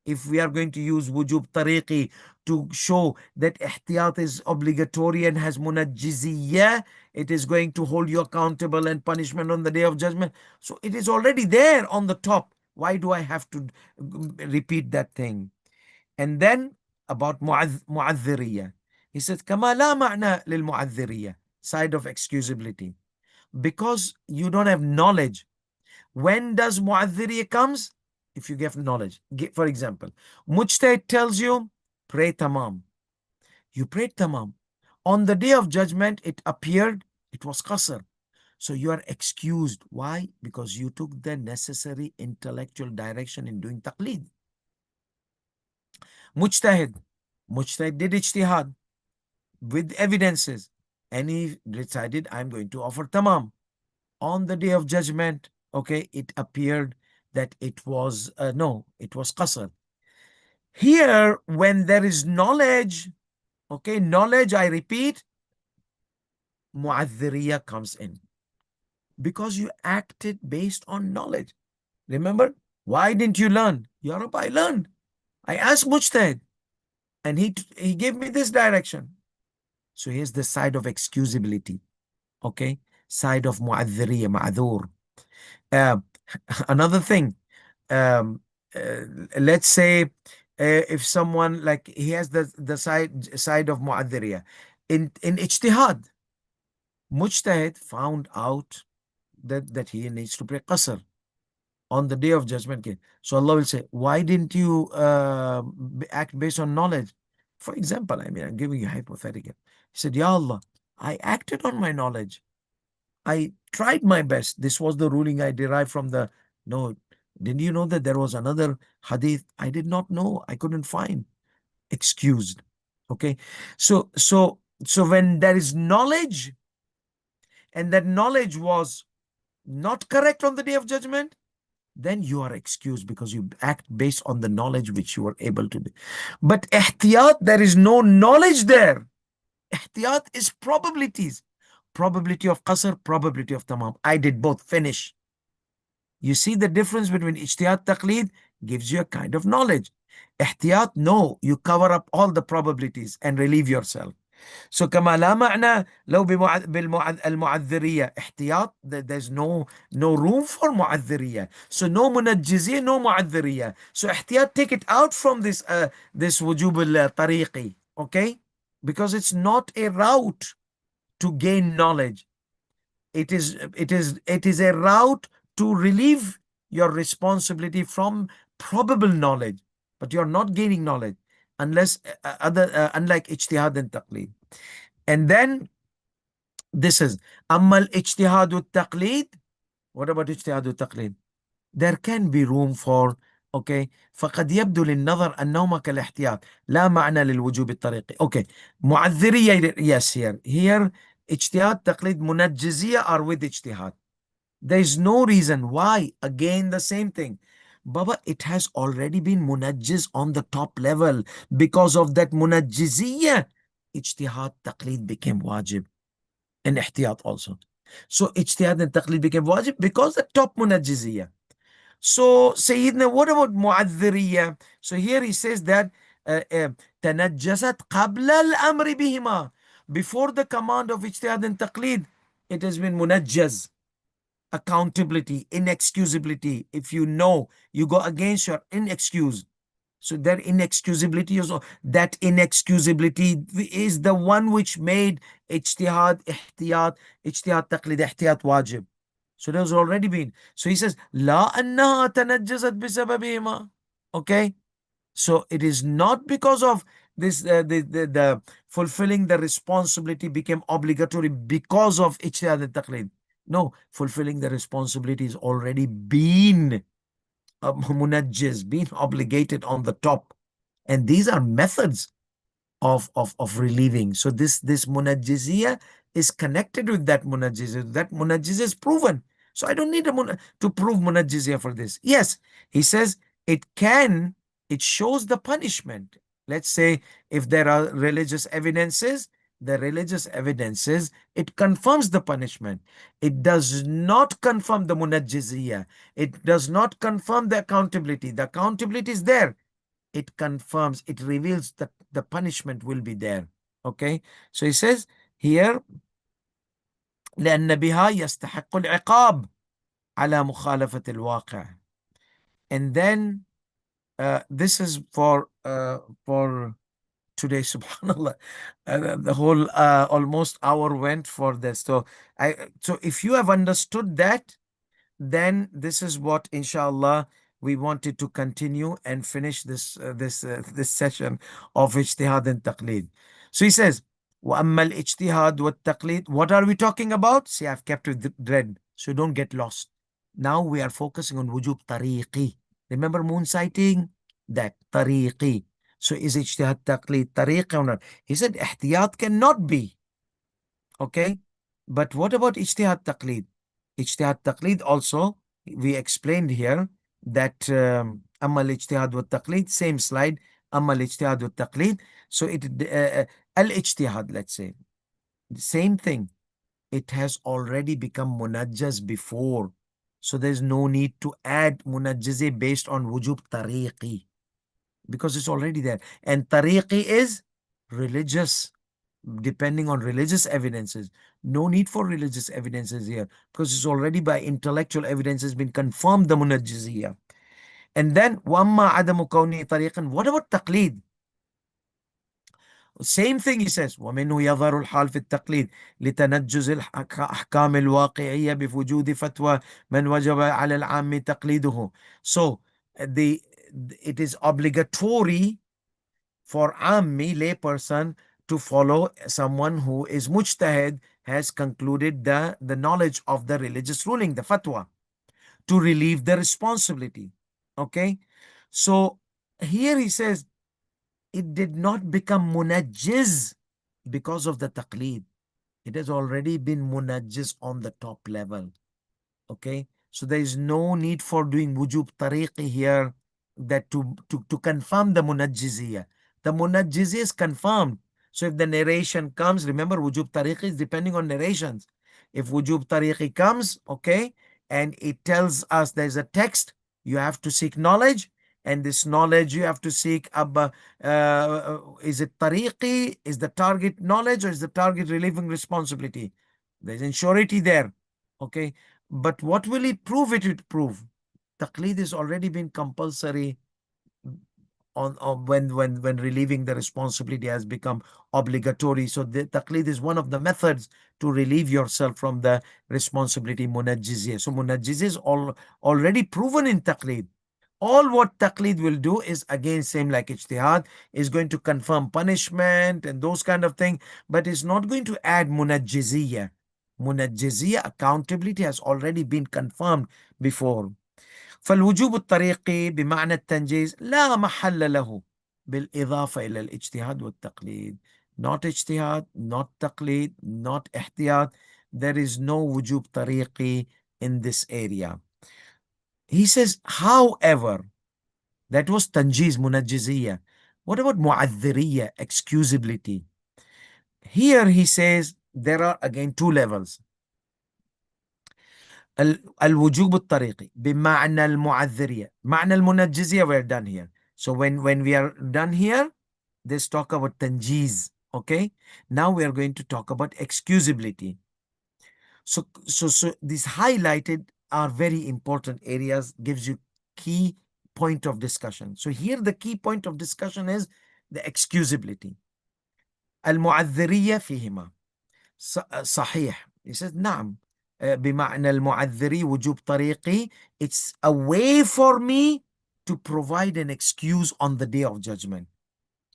If we are going to use wujub tariqi to show that ihtiyat is obligatory and has munajjiziyya, it is going to hold you accountable and punishment on the day of judgment. So it is already there on the top. Why do I have to repeat that thing? And then about mu'adhiriyya. He said, كما لا معنى للمعذرية, side of excusability. Because you don't have knowledge. When does mu'adhiriyya comes? If you get knowledge. For example, mujtahid tells you, pray tamam. You prayed tamam. On the day of judgment, it appeared, it was qasr. So you are excused. Why? Because you took the necessary intellectual direction in doing taqlid. Mujtahid. Mujtahid did ijtihad with evidences, and he decided, I'm going to offer tamam. On the day of judgment, okay, it appeared that it was, no, it was qasr. Here, when there is knowledge, okay, knowledge, I repeat, mu'adhiriya comes in. Because you acted based on knowledge. Remember, why didn't you learn? Ya Rabbi, I learned. I asked Mujtahid, and he gave me this direction. So here's the side of excusability, okay? Side of mu'adhiriya, ma'adhur. Uh, Another thing, um, uh, let's say if someone, like, he has the side of mu'adhiriya. In ijtihad, Mujtahid found out that he needs to pray qasr on the day of judgment. So Allah will say, why didn't you act based on knowledge? For example, I mean, I'm giving you a hypothetical. He said, Ya Allah, I acted on my knowledge. I tried my best. This was the ruling I derived from the. No, didn't you know that there was another hadith? I did not know. I couldn't find. Excused. Okay. So when there is knowledge, and that knowledge was not correct on the day of judgment, then you are excused because you act based on the knowledge which you were able to do. But ihtiyat, there is no knowledge there. Ihtiyat is probabilities. Probability of qasr, probability of tamam. I did both, finish. You see the difference between ijtihad, taqlid gives you a kind of knowledge. Ihtiyat, no, you cover up all the probabilities and relieve yourself. So كما لا معنى لو بالمعذرية احتياط, there's no room for معذرية. So no منجزية, no معذرية. So احتياط, take it out from this وجوب الطريقي, okay? Because it's not a route to gain knowledge. It is a route to relieve your responsibility from probable knowledge, but you're not gaining knowledge unless unlike ijtihad and taqlid. And then this is Ammal Ijtihad Taqlid. What about Ijtihad Taqlid? There can be room for, okay, فقد يبدو للنظر أنهما كالاحتياط لا معنى للوجوب الطريقي. Okay, معذرية, yes, here اجتهاد تقليد منجزية are with اجتهاد. There is no reason why. Again, the same thing. Baba, it has already been munajjiz on the top level. Because of that munajjiziyya, ijtihad taqlid became wajib. And ihtiyat also. So ijtihad and taqlid became wajib because the top munajjiziyya. So Sayyidina, what about mu'adhiriyya? So here he says that تنجست قبل الأمر بهما. Before the command of ijtihad and taqlid, it has been munajjaz. Accountability, inexcusability. If you know, you go against your inexcuse. So that inexcusability is, that inexcusability is the one which made ijtihad, ijtihad taqlid, ihtiyat wajib. So there's already been. So he says, La annaha tanajjazat bisababihima. Okay. So it is not because of this, the fulfilling the responsibility became obligatory because of ijtihad and taqlid. No, fulfilling the responsibility is already been munajjiz, being obligated on the top. And these are methods of relieving. So this munajjiziyah is connected with that munajjiziyah. That munajjiziyah is proven. So I don't need to prove munajjiziyah for this. Yes, he says it shows the punishment. Let's say if there are religious evidences, it confirms the punishment. It does not confirm the munajjiziyah. It does not confirm the accountability. The accountability is there. It confirms, it reveals that the punishment will be there. Okay. So he says here, لأن بها يستحق العقاب على مخالفة الواقع. And then this is for today, subhanallah. The whole almost hour went for this. So if you have understood that, then this is what, inshallah, we wanted to continue and finish this session of ijtihad and taqlid. So he says, وَأَمَّا الْإِجْتِهَادُ وَالتَّقْلِيدُ. What are we talking about? See, I've kept it dread, so don't get lost. Now we are focusing on wujub tariqi. Remember moon sighting? That tariqi. So is ijtihad taqlid tariqi or not? He said ihtiyat cannot be. Okay? But what about ijtihad taqlid? Ijtihad taqlid also, we explained here, that أما الاجتهاد والتقليد, same slide, أما الاجتهاد والتقليد. So الاجتهاد, let's say, the same thing. It has already become munajjaz before. So there's no need to add munajjazi based on wujub tariqi, because it's already there. And tariqi is religious, depending on religious evidences. No need for religious evidences here, because it's already by intellectual evidence has been confirmed, the munajjiziyah. And then وَأَمَّا عَدَمُ كَوْنِهِ طَرِيقًا. What about taqlid? Same thing he says. وَمِنْهُ يَظْهَرُ الْحَالِ فِي التَّقْلِيدِ لِتَنَجُّزِ الْأَحْكَامِ الْوَاقِعِيَّةِ بِوُجُودِ فَتْوَى مَنْ وَجَبَ عَلَى الْعَامِّ تَقْلِيدُهُ. So it is obligatory for ammi, layperson, to follow someone who is mujtahid, has concluded the knowledge of the religious ruling, the fatwa, to relieve the responsibility. Okay, so here he says it did not become munajjiz because of the taqlid. It has already been munajjiz on the top level. Okay, so there is no need for doing wujub tariqi here, that to confirm the munajjiziyah. The munajjiziyah is confirmed. So if the narration comes, remember wujub tariqi is depending on narrations. If wujub tariqi comes, okay, and it tells us there's a text, you have to seek knowledge, and this knowledge you have to seek is it tariqi, is the target knowledge, or is the target relieving responsibility? There's insurity there. Okay, but what will it prove? It would prove taqlid has already been compulsory on when relieving the responsibility has become obligatory. So the taqlid is one of the methods to relieve yourself from the responsibility, munajjiziyah. So munajjiziyah is already proven in taqlid. All what taqlid will do is, again, same like ijtihad, is going to confirm punishment and those kind of things, but it's not going to add munajjiziyah. Munajjiziyah, accountability, has already been confirmed before. فالوجوب الطريقي بمعنى التنجيز لا محل له بالإضافة إلى الاجتهاد والتقليد. Not اجتهاد, not تقليد, not احتياط. There is no wujub tariqi in this area. He says, however, that was tanjiz, munajjiziyah. What about mu'adhiriyah, excusability? Here he says there are again two levels. الوجوب الطريقي بمعنى المعذرية. معنى المنجزية, we're done here. So when we are done here, let's talk about tanjiz. Okay, now we are going to talk about excusability. So these highlighted are very important areas, gives you key point of discussion. So here the key point of discussion is the excusability. المعذرية فيهما صحيح. He says نعم بمعنى المعذري وجوب طريقي. It's a way for me to provide an excuse on the day of judgment.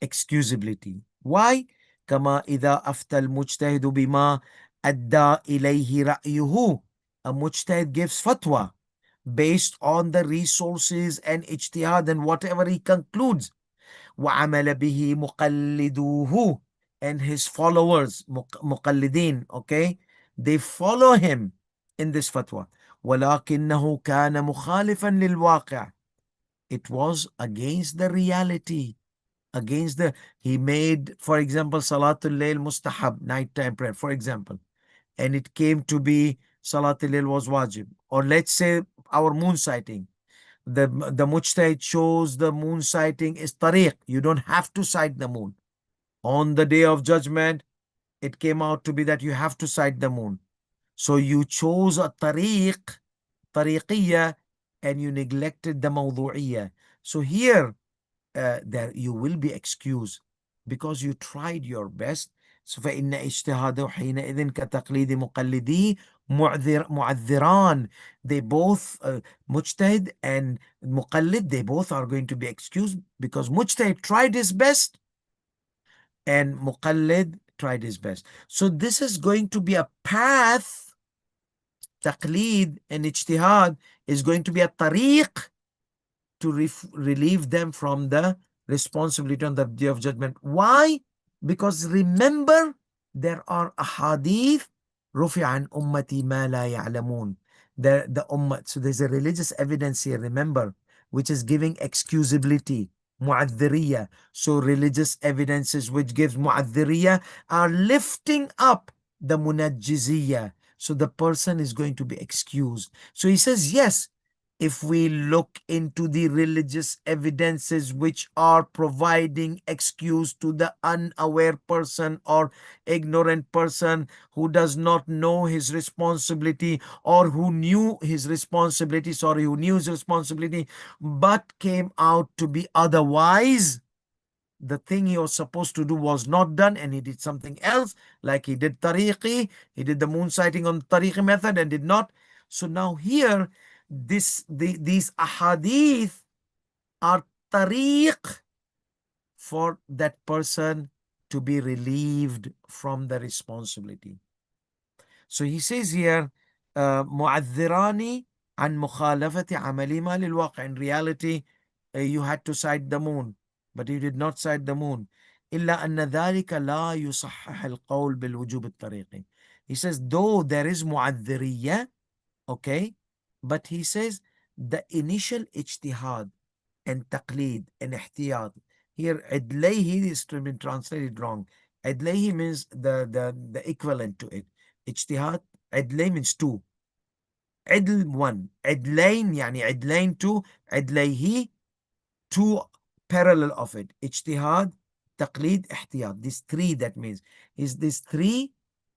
Excusability. Why? كما إذا أفتى المجتهد بما أدى إليه رأيه. A mujtahid gives fatwa based on the resources and ijtihad and whatever he concludes. وعمل به مقلدوه, and his followers, مقلدين, okay, they follow him in this fatwa. ولكنه كان مخالفا للواقع. It was against the reality, against the, he made, for example, Salatul Layl mustahab, nighttime prayer, for example, and it came to be Salatul Layl was wajib. Or let's say our moon sighting, the mujtahid chose the moon sighting is tariq. You don't have to sight the moon. On the day of judgment, it came out to be that you have to sight the moon. So you chose a tariqiyya, and you neglected the mawdu'iyya. So here, there you will be excused because you tried your best. So فإن اجتهاده حينئذ كتقليد مقلدي معذران. They both, mujtahid and muqallid, they both are going to be excused because mujtahid tried his best and muqallid tried his best. So this is going to be a path. Taqlid and ijtihad is going to be a tariq to relieve them from the responsibility on the day of judgment. Why? Because remember, there are ahadith رفع عن أمتي ما لا يعلمون. The ummah. So there's a religious evidence here, remember, which is giving excusability. Mu'adhiriyah. So religious evidences which gives mu'adhiriyah are lifting up the munajjiziyah. So the person is going to be excused. So he says, yes, if we look into the religious evidences which are providing excuse to the unaware person or ignorant person who does not know his responsibility, or who knew his responsibility, who knew his responsibility but came out to be otherwise, the thing he was supposed to do was not done and he did something else, like he did tariqi, he did the moon sighting on the tariqi method and did not. So now here, these ahadith are tariq for that person to be relieved from the responsibility. So he says here, معذراني عن مخالفة عملهما للواقع. In reality, you had to cite the moon, but you did not cite the moon. إلا أن ذلك لا يصحح القول بالوجوب الطريقي. He says, though there is معذرية, okay, but he says the initial ijtihad and taqlid and ihtiyat. Here, adlayhi is to be translated wrong. Adlayhi means the equivalent to it. Ijtihad, adlay means two. Adl one. Adlain, yani adlain two. Adlayhi, two parallel of it. Ijtihad, taqlid, ihtiyat. These three, that means. Is these three,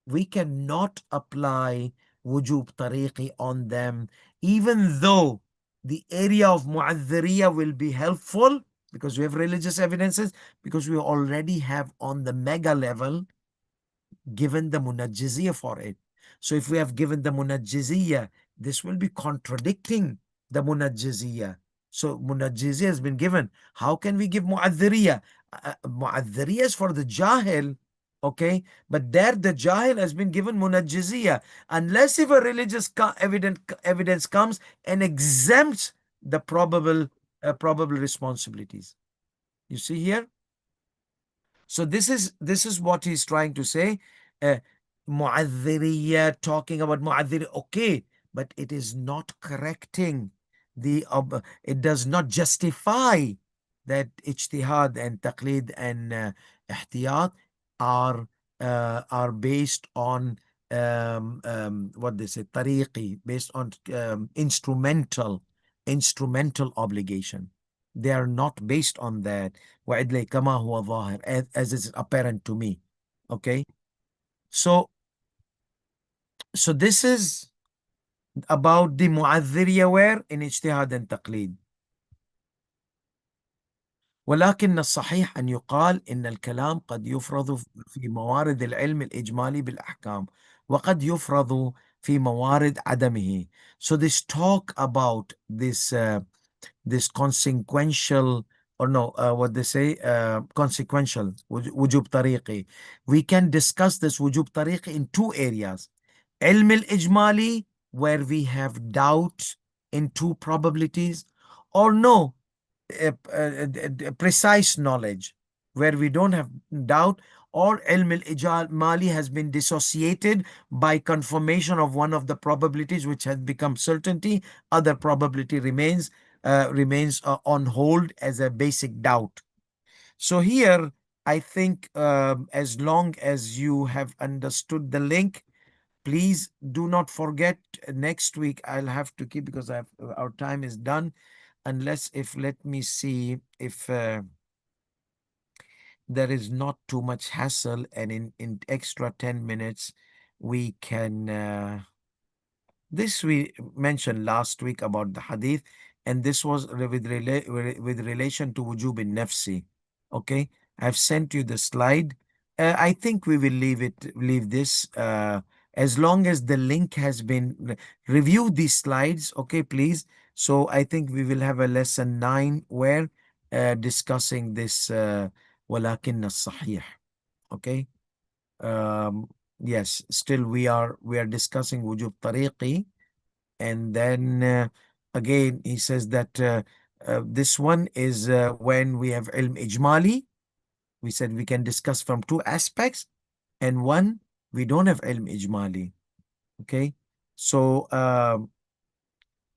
we cannot apply wujub tariqi on them, even though the area of mu'adhiriya will be helpful because we have religious evidences, because we already have on the mega level given the munajjiziyah for it. So if we have given the munajjiziyah, this will be contradicting the munajjiziyah. So munajjiziyah has been given. How can we give mu'adhiriyah? Mu'adhiriyah is for the jahil, okay? But there the jahil has been given munajjiziyah. Unless if a religious evidence comes and exempts the probable responsibilities. You see here? So this is what he's trying to say. Uh, Mu'adhiriyya, talking about mu'adhiri, okay, but it is not correcting it does not justify that ijtihad and taqlid and ihtiyat are based on what they say, tariqi, based on instrumental obligation. They are not based on that. وَعِدْلَيْ كَمَا هُوَ ظَاهِرٌ, as is apparent to me. Okay? So this is about the mu'adhiriyya where in ijtihad and taqlid. ولكن الصحيح أن يقال إن الكلام قد يفرض في موارد العلم الإجمالي بالأحكام وقد يفرض في موارد عدمه. So this talk about this consequential, or no, what they say, consequential wujub tariqi. We can discuss this wujub tariqi in two areas. Ilm al-ijmali, where we have doubt in two probabilities, or no, precise knowledge where we don't have doubt, or ilm al-ijmali has been dissociated by confirmation of one of the probabilities which has become certainty, other probability remains on hold as a basic doubt. So here, I think as long as you have understood the link, please do not forget, next week I'll have to keep, because our time is done, unless if, let me see if there is not too much hassle, and in extra 10 minutes we can this we mentioned last week about the hadith, and this was with relation to wujub in nafsi. Okay, I've sent you the slide. I think we will leave this as long as the link has been review these slides. Okay, please. So I think we will have a lesson 9 where discussing this walakin as-sahih. Okay. Um, yes, still we are discussing wujub tariqi, and then again he says that this one is when we have ilm ijmali. We said we can discuss from two aspects, and one we don't have ilm ijmali. Okay. So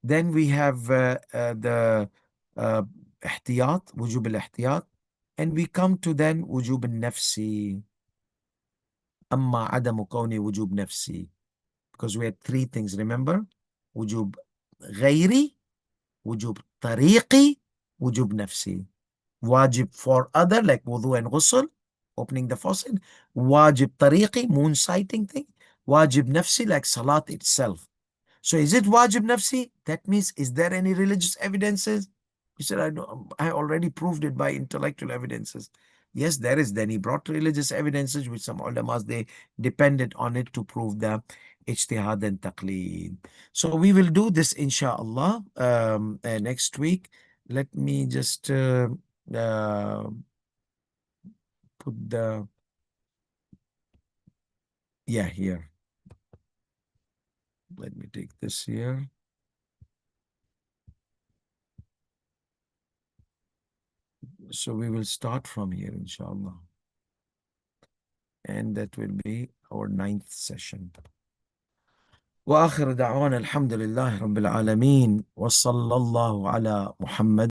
then we have the uh, احتياط, وجوب الاحتياط, and we come to then وجوب النفسي. أما عدم كونه وجوب نفسي, because we had three things, remember? وجوب غيري, وجوب طريقي, وجوب نفسي. واجب for other like wudu and ghusl, opening the faucet. واجب طريقي, moon sighting thing. واجب نفسي like salat itself. So is it wajib nafsi? That means, is there any religious evidences? He said, I know, I already proved it by intellectual evidences. Yes, there is. Then he brought religious evidences, which some ulamas, they depended on it to prove the ijtihad and taqlid. So we will do this inshallah next week. Let me just uh, put the, yeah, here. Let me take this here. So we will start from here, inshallah. And that will be our 9th session. وآخر دعوانا الحمد لله رب العالمين وصلى الله على محمد